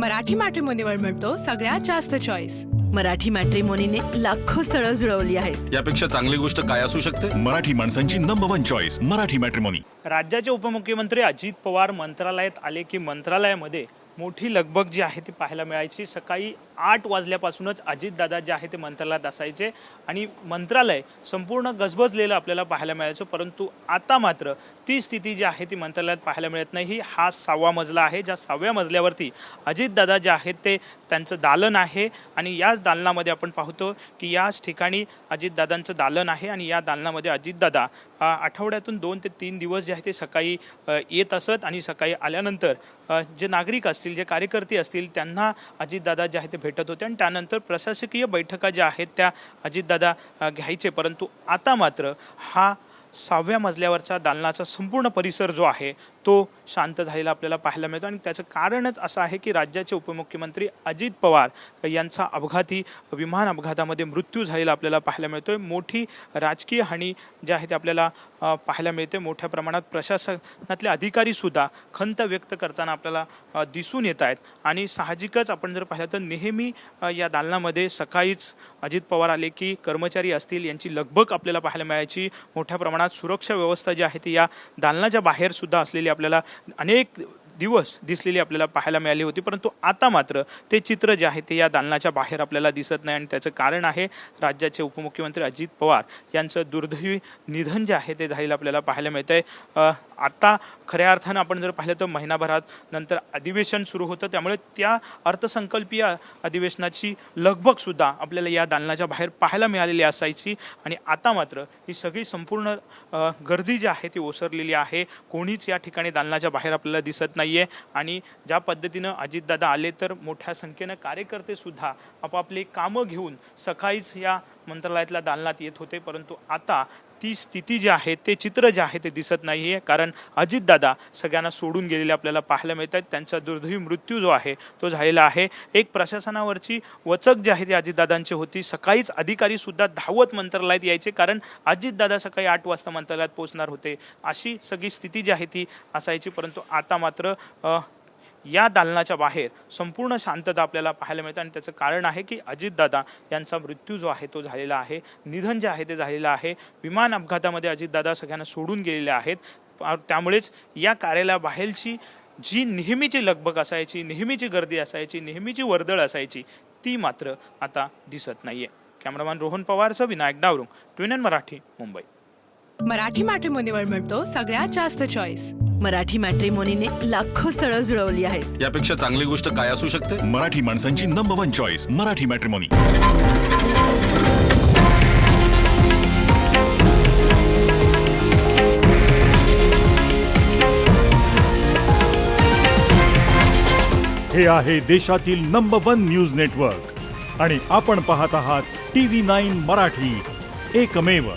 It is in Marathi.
मराठी मॅट्रिमोनीवर मिळतो सगळ्यात जास्त चॉईस। मराठी मॅट्रिमोनीने लाखो स्थळं जुळवली आहेत। यापेक्षा चांगली गोष्ट काय असू शकते? मराठी माणसांची नंबर 1 चॉईस मराठी मॅट्रिमोनी। राज्याचे उपमुख्यमंत्री अजित पवार मंत्रालयात आले की मंत्रालयामध्ये मोठी लगबग जी आहे ती पाहायला मिळायची। सकाळी 8 वाजल्यापासूनच अजितदादा जे आहे ते मंत्रालयात असायचे आणि मंत्रालय संपूर्ण गजबजलेलं आपल्याला पाहायला मिळायचं। परंतु आता मात्र ती स्थिती जी आहे ती मंत्रालयात पाहायला मिळत नाही। हा 6वा मजला आहे, ज्या 6व्या मजल्यावरती अजितदादा जे आहेत ते त्यांचं दालन आहे आणि याच दालनामध्ये आपण पाहतो की याच ठिकाणी अजितदादांचं दालन आहे आणि या दालनामध्ये अजितदादा आठवड्यातून 2 ते 3 दिवस जे आहे ते सकाळी येत असत आणि सकाळी आल्यानंतर जे नागरिक असतील, जे कार्यकर्ते असतील त्यांना अजितदादा जे आहे ते भेटत होते आणि त्यानंतर प्रशासकीय बैठका ज्या आहेत त्या अजितदादा घ्यायचे। परंतु आता मात्र हा 6व्या मजल्यावरचा दालनाचा संपूर्ण परिसर जो आहे तो शांत झालेला आपल्याला पाहायला मिळतो आणि त्याचं कारणच असं आहे की राज्याचे उपमुख्यमंत्री अजित पवार यांचा अपघाती विमान अपघातामध्ये मृत्यू झालेला आपल्याला पाहायला मिळतोय। मोठी राजकीय हानी जी आहे ते आपल्याला पाहायला मिळते। मोठ्या प्रमाणात प्रशासनातले अधिकारीसुद्धा खंत व्यक्त करताना आपल्याला दिसून येत आहेत आणि साहजिकच आपण जर पाहिलं तर नेहमी या दालनामध्ये सकाळीच अजित पवार आले की कर्मचारी असतील यांची लगबग आपल्याला पाहायला मिळायची। मोठ्या प्रमाणात सुरक्षा व्यवस्था जी आहे ती या दालनाच्या बाहेर सुद्धा असलेली आपल्याला अनेक दिवस दिसलेली आपल्याला पाहायला मिळाली होती। परंतु आता मात्र ते चित्र जे आहे ते या दालनाच्या बाहेर आपल्याला दिसत नाही आणि त्याचं कारण आहे राज्याचे उपमुख्यमंत्री अजित पवार यांचं दुर्दैवी निधन जे आहे ते झालेलं आपल्याला पाहायला मिळतंय। आता खऱ्या अर्थानं आपण जर पाहिलं तर महिनाभरात नंतर अधिवेशन सुरू होतं, त्यामुळे त्या अर्थसंकल्पीय अधिवेशनाची लगबगसुद्धा आपल्याला या दालनाच्या बाहेर पाहायला मिळालेली असायची आणि आता मात्र ही सगळी संपूर्ण गर्दी जी आहे ती ओसरलेली आहे। कोणीच या ठिकाणी दालनाच्या बाहेर आपल्याला दिसत नाही आणि ज्या पद्धतीनं अजितदादा आले तर मोठ्या संख्येनं कार्यकर्ते सुद्धा आपापली कामं घेऊन सकाळीच या मंत्रालयातल्या दालनात येत होते। परंतु आता ती स्थिती जी आहे ते चित्र जे आहे ते दिसत नाही आहे, कारण अजितदादा सगळ्यांना सोडून गेलेले आपल्याला पाहायला मिळत आहेत। त्यांचा दुर्दैवी मृत्यू जो आहे तो झालेला आहे। एक प्रशासनावरची वचक जी आहे ती अजितदादांची होती। सकाळीच अधिकारी सुद्धा धावत मंत्रालयात यायचे, कारण अजितदादा सकाळी 8 वाजता मंत्रालयात पोहोचणार होते, अशी सगळी स्थिती जी आहे ती असायची। परंतु आता मात्र या दालनाच्या बाहेर संपूर्ण शांतता आपल्याला पाहायला मिळते आणि त्याचं कारण आहे की अजितदादा यांचा मृत्यू जो आहे तो झालेला आहे, निधन जे आहे ते झालेलं आहे। विमान अपघातामध्ये अजितदादा सगळ्यांना सोडून गेलेले आहेत, त्यामुळेच या कार्यालयाबाहेरची जी नेहमीची लगबग असायची, नेहमीची गर्दी असायची, नेहमीची वर्दळ असायची ती मात्र आता दिसत नाहीये। कॅमेरामॅन रोहन पवारसह विनायक डावरुंग, ट्विन मराठी, मुंबई। मराठी मॅट्रिमोनीवर मिळतो सगळ्यात जास्त चॉईस। मराठी मॅट्रिमोनीने लाखो स्थळं जुळवली आहेत। यापेक्षा चांगली गोष्ट काय असू शकते? मराठी माणसांची नंबर 1 चॉईस मराठी मॅट्रिमोनी। हे आहे देशातील नंबर 1 न्यूज नेटवर्क आणि आपण पाहत आहात TV9 मराठी, एकमेव।